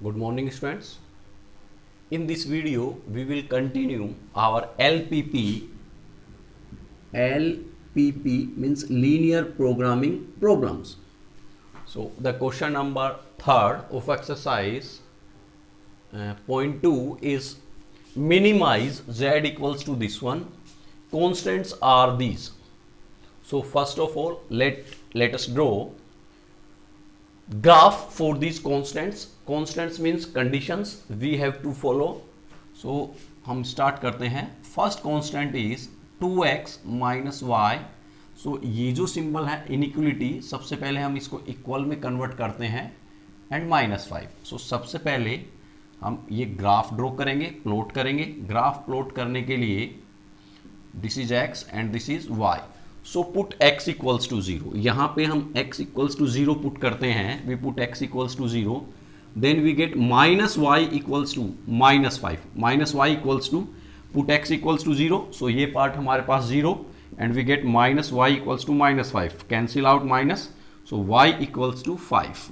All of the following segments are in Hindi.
Good morning, students. In this video, we will continue our LPP. LPP means linear programming problems. So the question number 3rd of exercise point 2 is minimize z equals to this one. Constants are these. So first of all, let us draw graph for these constants. Constants means conditions we have to follow. So हम स्टार्ट करते हैं. First constant is 2x minus y. So ये जो सिंबल है इनइक्वलिटी, सबसे पहले हम इसको इक्वल में कन्वर्ट करते हैं एंड -5. सो सबसे पहले हम ये ग्राफ ड्रॉ करेंगे, प्लॉट करेंगे. ग्राफ प्लॉट करने के लिए this is x and this is y. So put x equals to 0. यहाँ पे हम x इक्वल्स टू 0 पुट करते हैं. We put x equals to 0. Then we get -y equals to -5. -y equals to put x equals to 0. So ये पार्ट हमारे पास 0 and we get -y equals to -5. Cancel out minus. So y equals to 5.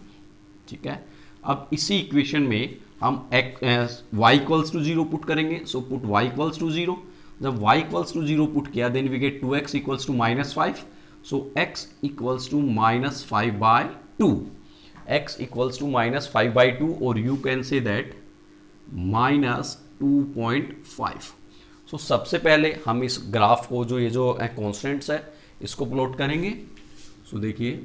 ठीक है. अब इसी इक्वेशन में हम y इक्वल्स टू 0 पुट करेंगे. So put y equals to 0. जब y इक्वल्स टू 0 पुट किया then we get 2x equals to -5. So x equals to -5/2. x equals to -5/2 और you can say that -2.5. So सबसे पहले हम इस ग्राफ को जो ये जो कॉन्स्टेंट्स है इसको प्लॉट करेंगे. सो देखिए,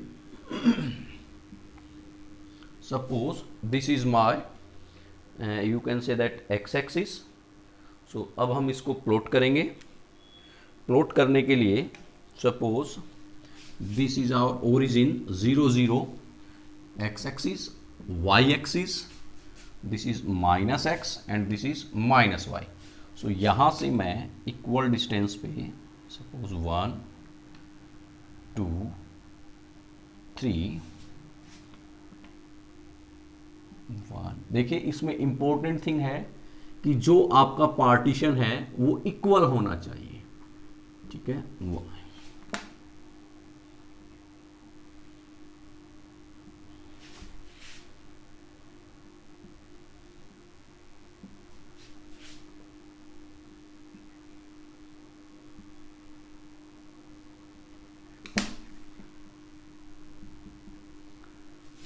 suppose this is my you can say that x axis. So अब हम इसको प्लॉट करेंगे. प्लॉट करने के लिए suppose this is our origin 0 0 x axis, y axis, this is -x and this is -y. So यहां से मैं इक्वल डिस्टेंस पे सपोज 1 2 3 1. देखिए इसमें इंपॉर्टेंट थिंग है कि जो आपका पार्टीशन है वो इक्वल होना चाहिए. ठीक है. वो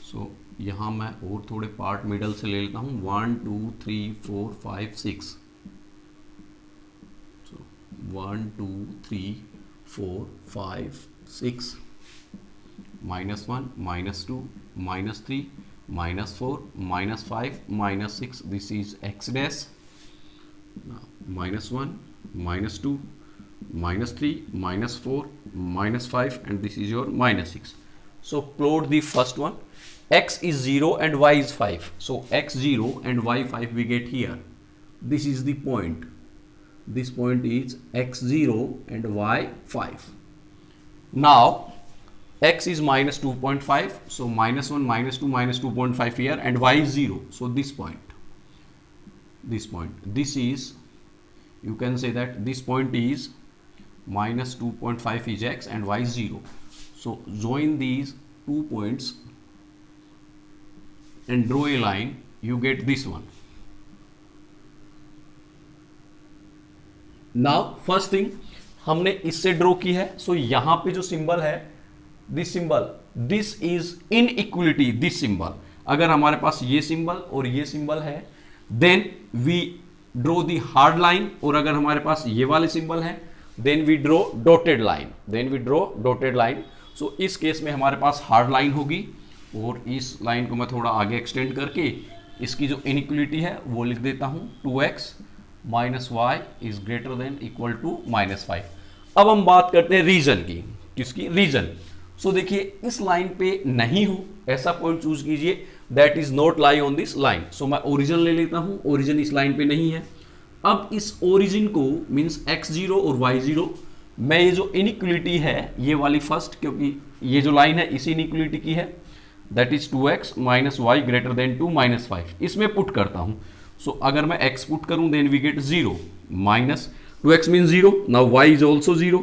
सो यहाँ मैं और थोड़े पार्ट मिडल से ले लेता हूँ. 1 2 3 4 5 6. सो 1 2 3 4 5 6 -1 -2 -3 -4 -5 -6. This is x dash. -1 -2 -3 -4 -5 and this is your -6. So plot the first one. X is 0 and y is 5. So x 0 and y 5 we get here. This is the point. This point is x 0 and y 5. Now x is -2.5. So -1 -2 -2.5 here and y is 0. So this point. This is, you can say that this point is -2.5 is x and y is 0. So join these two points and draw a line. You get this one. Now first thing हमने इससे ड्रॉ की है. सो यहां पे जो सिंबल है this symbol, this is inequality. This symbol, अगर हमारे पास ये सिंबल और ये सिंबल है then we draw the hard line, और अगर हमारे पास ये वाले सिंबल है then we draw dotted line. So इस केस में हमारे पास हार्ड लाइन होगी और इस लाइन को मैं थोड़ा आगे एक्सटेंड करके इसकी जो इनइक्वलिटी है वो लिख देता हूं. 2x - y is greater than equal to -5. अब हम बात करते हैं रीजन की. किसकी? रीजन. सो देखिए इस लाइन पे नहीं हो ऐसा पॉइंट चूज कीजिए that is not lie on this line. So मैं ओरिजिन ले लेता हूं. ओरिजिन इस लाइन पे नहीं है. अब इस ओरिजिन को मीन्स x0 और y0 मैं ये जो इनइक्वलिटी है ये वाली फर्स्ट, क्योंकि ये जो लाइन है इसी इनइक्वलिटी की है, that is 2x - y greater than 2 -5. इसमें पुट करता हूं. सो अगर मैं x पुट करूं then we get 0 -2x mean 0. Now y is also 0.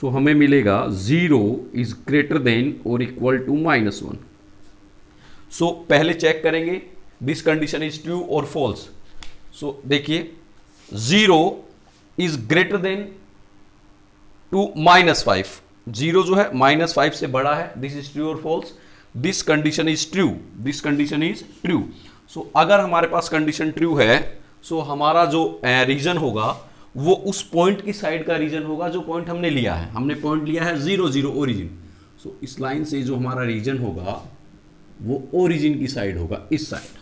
So हमें मिलेगा 0 इज ग्रेटर देन और इक्वल टू -1. सो पहले चेक करेंगे दिस कंडीशन इज ट्रू और फॉल्स। सो देखिए 0 इज ग्रेटर देन टू -5, 0 जो है -5 से बड़ा है, दिस इज ट्रू और false, this condition is true, this condition is true. So अगर हमारे पास कंडीशन ट्रू है, सो हमारा जो रीजन होगा वो उस पॉइंट की साइड का रीजन होगा जो पॉइंट हमने लिया है। हमने पॉइंट लिया है 0 0 ओरिजिन, सो इस लाइन से जो हमारा रीजन होगा वो ओरिजिन की साइड होगा, इस साइड।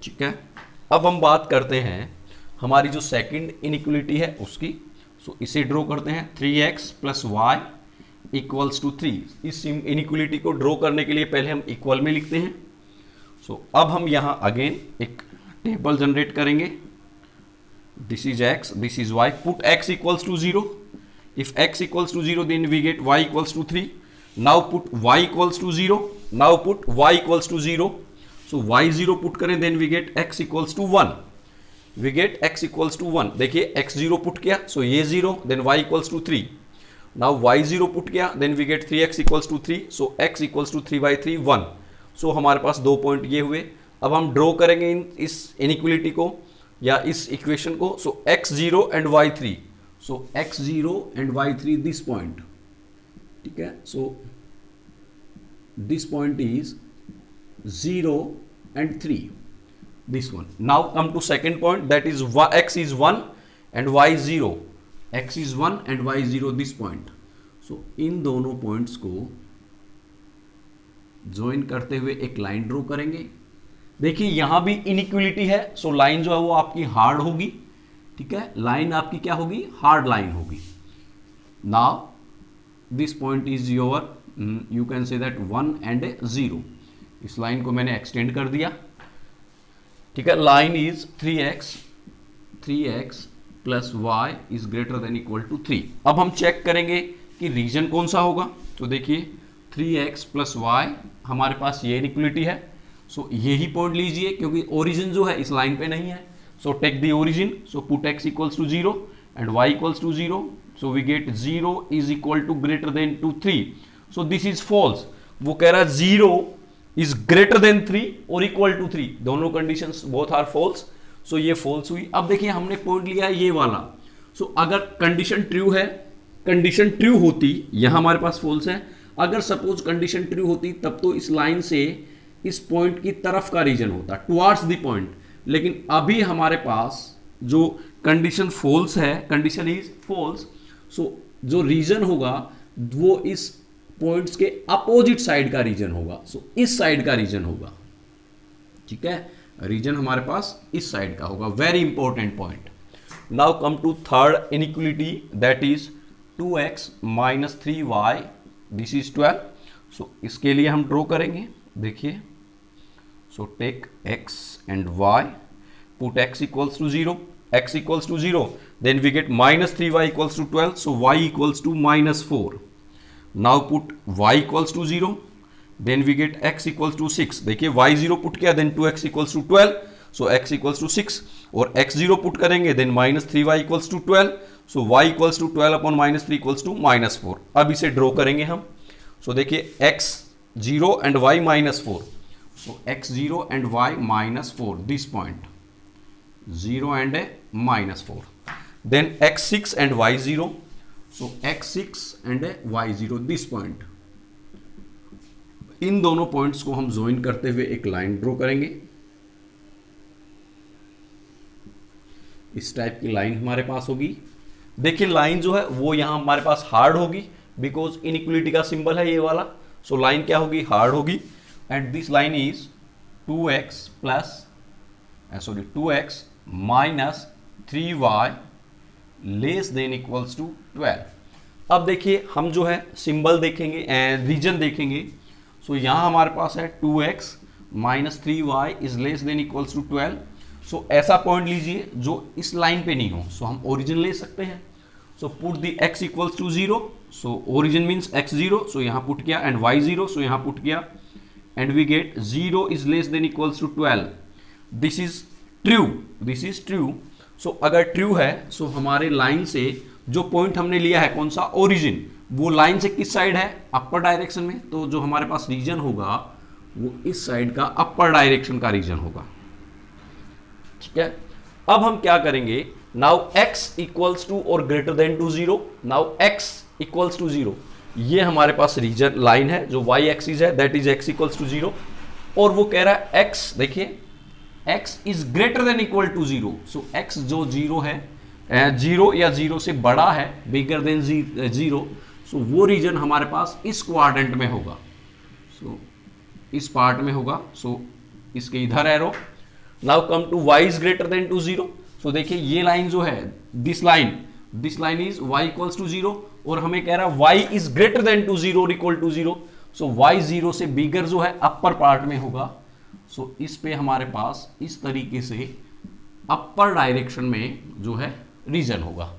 ठीक है, अब हम बात करते हैं हमारी जो सेकंड इनइक्वलिटी है उसकी। सो इसे ड्रॉ करते हैं 3x + y = 3। इस इनइक्वलिटी को ड्रॉ करने के लिए पहले हम इक्वल में लिखते हैं। सो अब हम यहां अगेन एक टेबल जनरेट करेंगे। This is x, this is y, put x = 0। If x = 0 then we get y = 3। now put y = 0, now put y = 0। so y 0 put करें then we get x = 1, we get x = 1। देखिए x 0 पुट किया, सो ये 0, then y = 3। now y 0 put किया then we get 3x = 3, so x = 3/3 1। सो हमारे पास दो पॉइंट ये हुए। अब हम ड्रॉ करेंगे इस इनइक्वलिटी को या इस इक्वेशन को। सो x0 and y3, so x0 and y3 this point, ठीक है। So this point is 0 and 3, this one। now come to second point, that is x is 1 and y 0, x is 1 and y 0 this point। so इन दोनों पॉइंट्स को ज्वाइन करते हुए एक लाइन ड्रॉ करेंगे। देखिए यहां भी इनइक्वलिटी है, सो लाइन जो है वो आपकी हार्ड होगी, ठीक है, लाइन आपकी क्या होगी, हार्ड लाइन होगी। Now this point is your, you can say that 1 and 0। इस लाइन को मैंने एक्सटेंड कर दिया, ठीक है। Line is 3x + y is greater than equal to 3। अब हम चेक करेंगे कि रीजन कौन सा होगा। तो देखिए 3x + y हमारे पास ये इनइक्वलिटी है, सो यही पॉइंट लीजिए क्योंकि ओरिजिन जो है इस लाइन पे नहीं है। So take the origin, so put x = 0 and y = 0, so we get 0 is equal to greater than to 3। So this is false. वो कह रहा है 0 इज ग्रेटर देन 3 और इक्वल टू 3, दोनों कंडीशंस बोथ आर फॉल्स। सो ये फॉल्स हुई। अब देखिए हमने पॉइंट लिया है ये वाला। सो अगर कंडीशन ट्रू है, कंडीशन ट्रू होती, यहां हमारे पास फॉल्स है, अगर सपोज कंडीशन ट्रू होती तब तो इस लाइन से इस पॉइंट की तरफ का रीजन होता, टुवर्ड्स द पॉइंट। लेकिन अभी हमारे पास जो कंडीशन फॉल्स है, कंडीशन इज फॉल्स, सो जो रीजन होगा वो इस पॉइंट्स के अपोजिट साइड का रीजन होगा। सो इस साइड का रीजन होगा, ठीक है, रीजन हमारे पास इस साइड का होगा। Very important point. Now come to third inequality, that is 2x - 3y, this is 12। So इसके लिए हम ड्रॉ करेंगे। देखिए, so take x and y, put x = 0, x = 0, then we get -3y = 12, so y = -4। now put y = 0, then we get x = 6। देखिए y 0 पुट किया then 2x = 12, so x = 6, और x 0 पुट करेंगे then -3y = 12, so y = 12 upon -3 = -4। अब इसे ड्रॉ करेंगे हम। सो देखिए x 0 and y -4, so x0 and y -4, this point 0 and -4, then x6 and y0, so x6 and y0, this point। इन दोनों पॉइंट्स को हम ज्वाइन करते हुए एक लाइन ड्रॉ करेंगे। इस टाइप की लाइन हमारे पास होगी। देखिए लाइन जो है वो यहां हमारे पास हार्ड होगी, बिकॉज इनइक्वलिटी का सिंबल है ये वाला। सो लाइन क्या होगी, हार्ड होगी। And this line is 2x - 3y < 12। अब देखिए हम जो है सिंबल देखेंगे, रीजन देखेंगे। सो यहां हमारे पास है 2x - 3y < 12। सो ऐसा पॉइंट लीजिए जो इस लाइन पे नहीं हो। सो हम ओरिजिन ले सकते हैं। So put the x = 0, so origin means x0, so यहां पुट किया, एंड y0, सो यहां पुट किया, एंड वी गेट 0 इज < 12। This is true, this is true. So अगर ट्रू है, सो हमारे लाइन से जो पॉइंट हमने लिया है कौन सा, ओरिजिन, वो लाइन से किस साइड है, अपर डायरेक्शन में। तो जो हमारे पास रीजन होगा वो इस साइड का अपर डायरेक्शन का रीजन होगा। ठीक है, अब हम क्या करेंगे, नाउ x इक्वल्स टू और greater than to 0, now x equals to 0, ये हमारे पास रीजन लाइन है जो y एक्सिस है, that is x equals to 0, और वो कह रहा है x, देखिए x is greater than equal to 0, so x जो 0 है, 0 या 0 से बड़ा है, बिगर देन 0, सो वो रीजन हमारे पास इस क्वाड्रेंट में होगा, सो इस पार्ट में होगा, सो इसके इधर arrow. Now come to y is greater than to 0, so देखिए ये लाइन जो है, this line is y equals to 0, और हमें कह रहा है y is greater than to 0 और इक्वल टू 0, सो y 0 से बिगर जो है अपर पार्ट में होगा, सो इस पे हमारे पास इस तरीके से अपर डायरेक्शन में जो है रीजन होगा।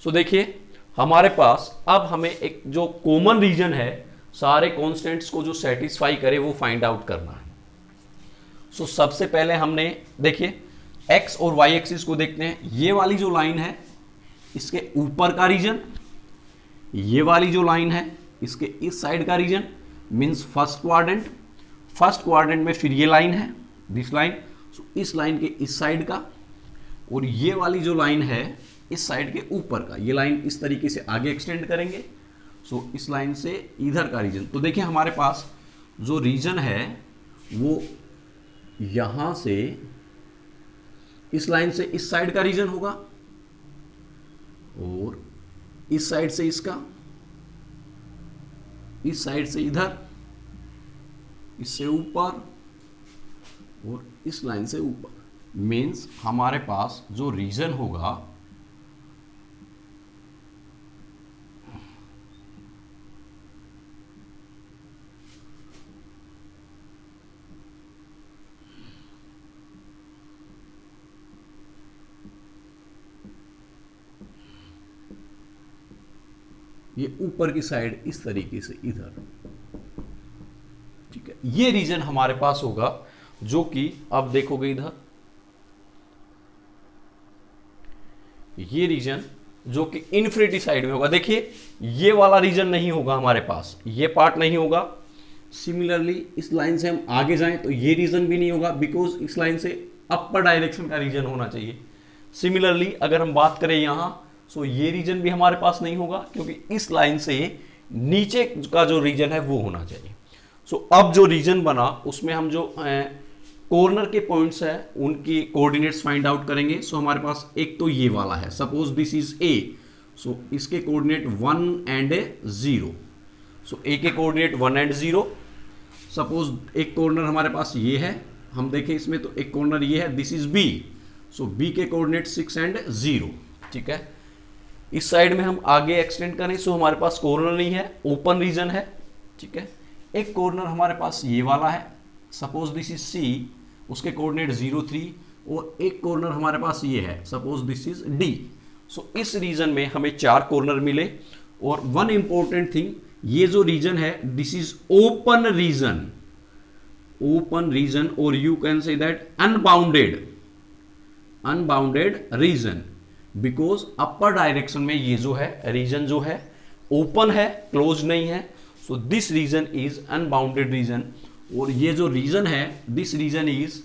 सो देखिए हमारे पास अब हमें एक जो कॉमन रीजन है, सारे कॉन्स्टेंट्स को जो सेटिस्फाई करे वो फाइंड आउट करना है। सो सबसे पहले हमने देखिए x और y एक्सिस को देखते हैं, ये वाली जो लाइन है इसके ऊपर का रीजन, ये वाली जो लाइन है इसके इस साइड का रीजन, मींस फर्स्ट क्वाड्रेंट में फिर ये लाइन है, दिस लाइन, सो इस लाइन के इस साइड का, और ये वाली जो लाइन है इस साइड के ऊपर का, ये लाइन इस तरीके से आगे एक्सटेंड करेंगे, सो इस लाइन से इधर का रीजन। तो देखिए हमारे पास जो रीजन है वो यहां से इस लाइन से इस साइड का रीजन होगा, और इस साइड से इसका, इस साइड से इधर, इससे ऊपर, और इस लाइन से ऊपर, मीन्स हमारे पास जो रीजन होगा ये ऊपर की साइड इस तरीके से इधर, ठीक है, ये रीजन हमारे पास होगा, जो कि आप देखोगे इधर, ये रीजन जो कि इन्फिनिटी साइड में होगा। देखिए ये वाला रीजन नहीं होगा हमारे पास, ये पार्ट नहीं होगा। सिमिलरली इस लाइन से हम आगे जाएं तो ये रीजन भी नहीं होगा, बिकॉज इस लाइन से अपर डायरेक्शन का रीजन होना चाहिए। सिमिलरली अगर हम बात करें यहां, सो ये रीजन भी हमारे पास नहीं होगा, क्योंकि इस लाइन से नीचे का जो रीजन है वो होना चाहिए। सो अब जो रीजन बना उसमें हम जो कॉर्नर के पॉइंट्स है उनकी कोऑर्डिनेट्स फाइंड आउट करेंगे। सो हमारे पास एक तो ये वाला है, सपोज दिस इज ए, सो इसके कोऑर्डिनेट 1 एंड 0, सो ए के कोऑर्डिनेट 1 एंड 0। सपोज एक कॉर्नर हमारे पास ये है, हम देखें इसमें तो एक कॉर्नर ये है, this is B, so B के कोऑर्डिनेट 6 एंड 0, ठीक है। इस साइड में हम आगे एक्सटेंड करें, सो हमारे पास कॉर्नर नहीं है, ओपन रीजन है, ठीक है। एक कॉर्नर हमारे पास ये वाला है, सपोज दिस इज सी, उसके कोऑर्डिनेट 0 3, और एक कॉर्नर हमारे पास ये है, सपोज दिस इज डी। सो इस रीजन में हमें 4 कॉर्नर मिले। और वन इंपॉर्टेंट थिंग, ये जो रीजन है दिस इज ओपन रीजन, और you can say that unbounded region, because upper direction में ये जो है रीजन जो है ओपन है, क्लोज नहीं है। So this region is unbounded region, और ये जो रीजन है this region is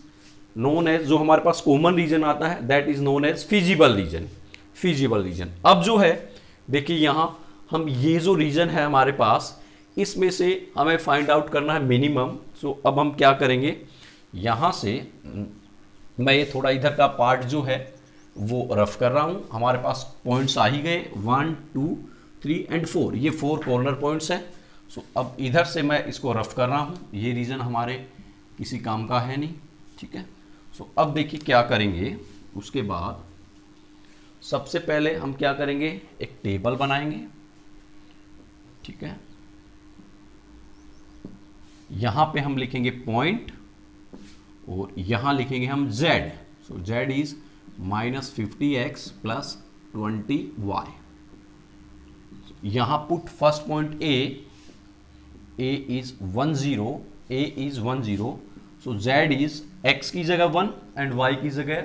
known as, जो हमारे पास कॉमन रीजन आता है that is known as feasible region. अब जो है देखिए यहां हम ये जो रीजन है हमारे पास, इसमें से हमें फाइंड आउट करना है मिनिमम। सो अब हम क्या करेंगे, यहां से मैं ये थोड़ा इधर का पार्ट जो है वो रफ कर रहा हूं। हमारे पास पॉइंट्स आ ही गए, 1 2 3 एंड 4, ये 4 कॉर्नर पॉइंट्स हैं। सो अब इधर से मैं इसको रफ कर रहा हूं, ये रीजन हमारे किसी काम का है नहीं, ठीक है। सो अब देखिए क्या करेंगे, उसके बाद सबसे पहले हम क्या करेंगे, एक टेबल बनाएंगे, ठीक है। यहां पे हम लिखेंगे पॉइंट, और यहां लिखेंगे हम z। So z is -50x + 20y। यहां put first point a is 1 0, so z is x की जगह 1 एंड y की जगह,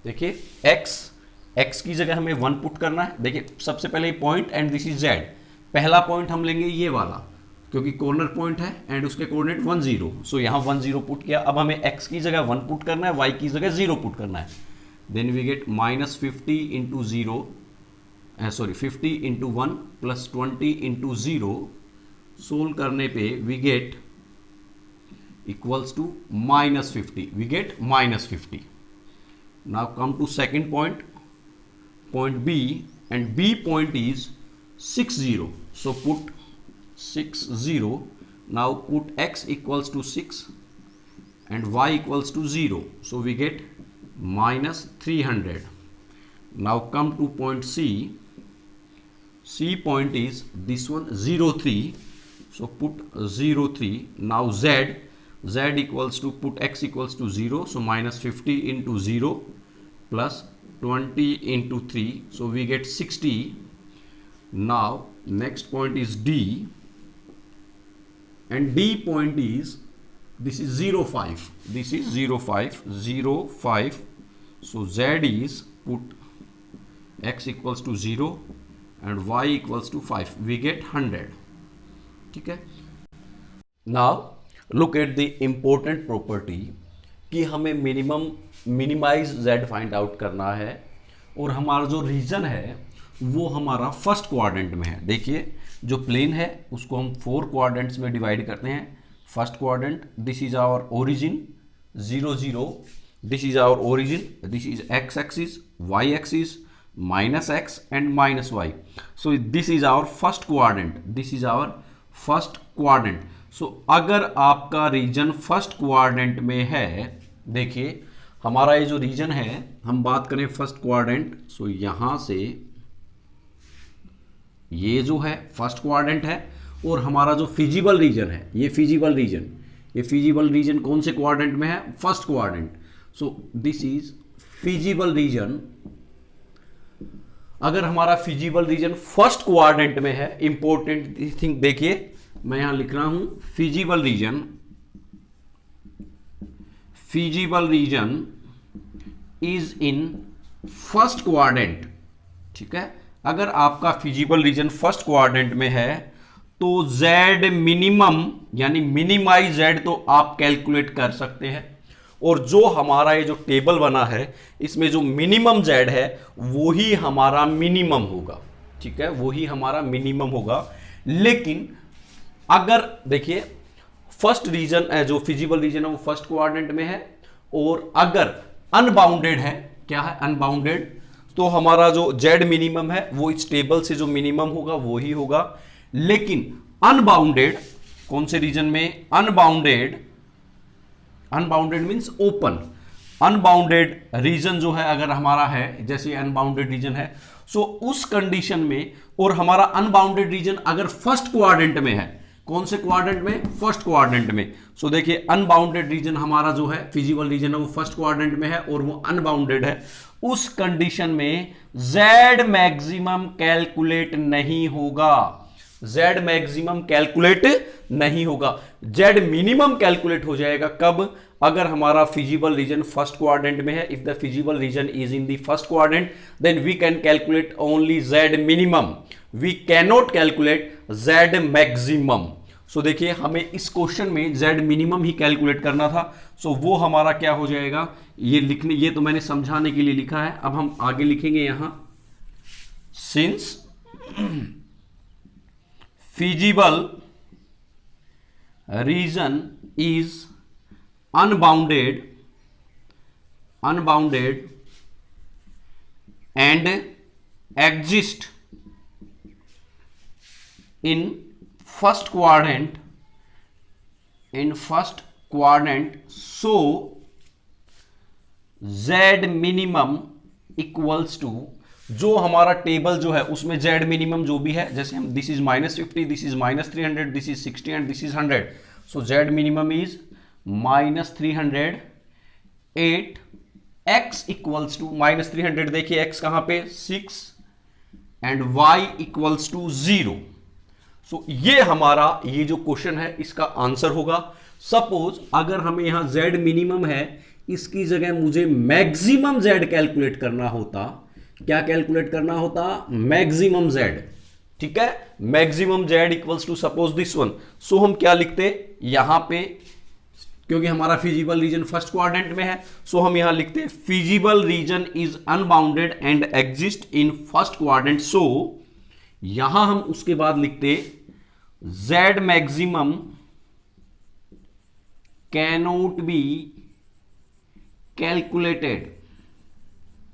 देखिए x की जगह हमें 1 पुट करना है। देखिए सबसे पहले point and this is z, पहला पॉइंट हम लेंगे ये वाला, क्योंकि कॉर्नर पॉइंट है एंड उसके कोऑर्डिनेट 1 0, सो यहाँ 1 0 पुट किया। अब हमें x की जगह 1 पुट करना है, y की जगह 0 पुट करना है। Then we get -50 into 0, sorry 50 into 1 plus 20 into 0। Solve करने पे we get equals to -50, we get -50। Now come to second point, point B, and B point is 6 0, so put 6 0. Now put x equals to 6 and y equals to 0, so we get -300. Now come to point C. C point is this one 0 3, so put 0 3. Now z equals to, put x equals to 0, so -50 into 0 plus 20 into 3, so we get 60. Now next point is D, and D point is, this is 0 5, this is 0 5 0 5, so z is, put x equals to 0 and y equals to 5, we get 100. ठीक है। Now look at the important property कि हमें मिनिमाइज z फाइंड आउट करना है, और हमारा जो रीजन है वो हमारा फर्स्ट क्वाड्रेंट में है। देखिए जो प्लेन है उसको हम 4 क्वाड्रेंट्स में डिवाइड करते हैं। First quadrant, this is our origin 0 0, this is our origin, this is x axis, y axis, -x and -y, so this is our first quadrant, this is our first quadrant. So अगर आपका रीजन फर्स्ट क्वाड्रेंट में है, देखिए हमारा ये जो रीजन है, हम बात करें फर्स्ट क्वाड्रेंट, सो यहां से ये जो है फर्स्ट क्वाड्रेंट है, और हमारा जो फिजिबल रीजन है, ये फिजिबल रीजन कौन से क्वाड्रेंट में है? First quadrant. So this is feasible region. अगर हमारा फिजिबल रीजन फर्स्ट क्वाड्रेंट में है, इंपॉर्टेंट थिंग देखिए, मैं यहां लिख रहा हूं feasible region is in first quadrant. ठीक है, अगर आपका फिजिबल रीजन फर्स्ट क्वाड्रेंट में है तो z मिनिमम यानी मिनिमाइज z तो आप कैलकुलेट कर सकते हैं, और जो हमारा ये जो टेबल बना है इसमें जो मिनिमम z है वो ही हमारा मिनिमम होगा। ठीक है, वो ही हमारा मिनिमम होगा। लेकिन अगर देखिए फर्स्ट रीजन जो फिजिबल रीजन है वो फर्स्ट क्वाड्रेंट में है, और अगर अनबाउंडेड है, क्या है अनबाउंडेड, तो हमारा जो z मिनिमम है वो इस टेबल से जो मिनिमम होगा वो ही होगा। लेकिन अनबाउंडेड कौन से रीजन में? Unbounded means open. Unbounded region जो है अगर हमारा है, जैसे अनबाउंडेड रीजन है, सो उस कंडीशन में, और हमारा अनबाउंडेड रीजन अगर फर्स्ट क्वाड्रेंट में है, कौन से क्वाड्रेंट में? फर्स्ट क्वाड्रेंट में। सो देखिए अनबाउंडेड रीजन हमारा जो है फिजिबल रीजन है वो फर्स्ट क्वाड्रेंट में है और वो अनबाउंडेड है। उस कंडीशन में z मैक्सिमम कैलकुलेट नहीं होगा, z मैक्सिमम कैलकुलेट नहीं होगा, z मिनिमम कैलकुलेट हो जाएगा। कब? अगर हमारा फिजिबल रीजन फर्स्ट क्वाड्रेंट में है। If the feasible region is in the first quadrant then we can calculate only z minimum, we cannot calculate z maximum. So देखिए हमें इस क्वेश्चन में z मिनिमम ही कैलकुलेट करना था। सो वो हमारा क्या हो जाएगा, ये तो मैंने समझाने के लिए लिखा है। अब हम आगे लिखेंगे यहां, since feasible region is unbounded and exist in first quadrant, so z minimum equals to, जो हमारा टेबल जो है उसमें z मिनिमम जो भी है, जैसे हम this is -50, this is -300, this is 60 and this is 100, सो z minimum is -300 8, x equals to -300, देखिए x कहां पे 6 and y equals to 0। So ये हमारा ये जो क्वेश्चन है इसका आंसर होगा। सपोज अगर हमें यहां z मिनिमम है, इसकी जगह मुझे मैक्सिमम z कैलकुलेट करना होता, क्या कैलकुलेट करना होता? Maximum z। ठीक है, maximum z equals to suppose this one, so हम क्या लिखते यहां पे, क्योंकि हमारा फिजिबल रीजन फर्स्ट क्वाड्रेंट में है, सो हम यहां लिखते feasible region is unbounded and exist in first quadrant, so यहां हम उसके बाद लिखते z maximum cannot be calculated,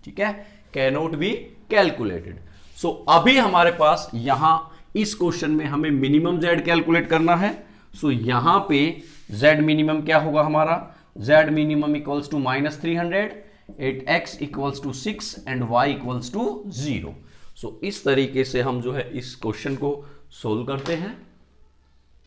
ठीक है, कैनोट बी कैलकुलेटेड। सो अभी हमारे पास यहां इस क्वेश्चन में हमें मिनिमम जेड कैलकुलेट करना है, सो यहां पे जेड मिनिमम क्या होगा हमारा, z minimum equals to -300, at x equals to 6 and y equals to 0। So इस तरीके से हम जो है इस क्वेश्चन को सोल्व करते हैं।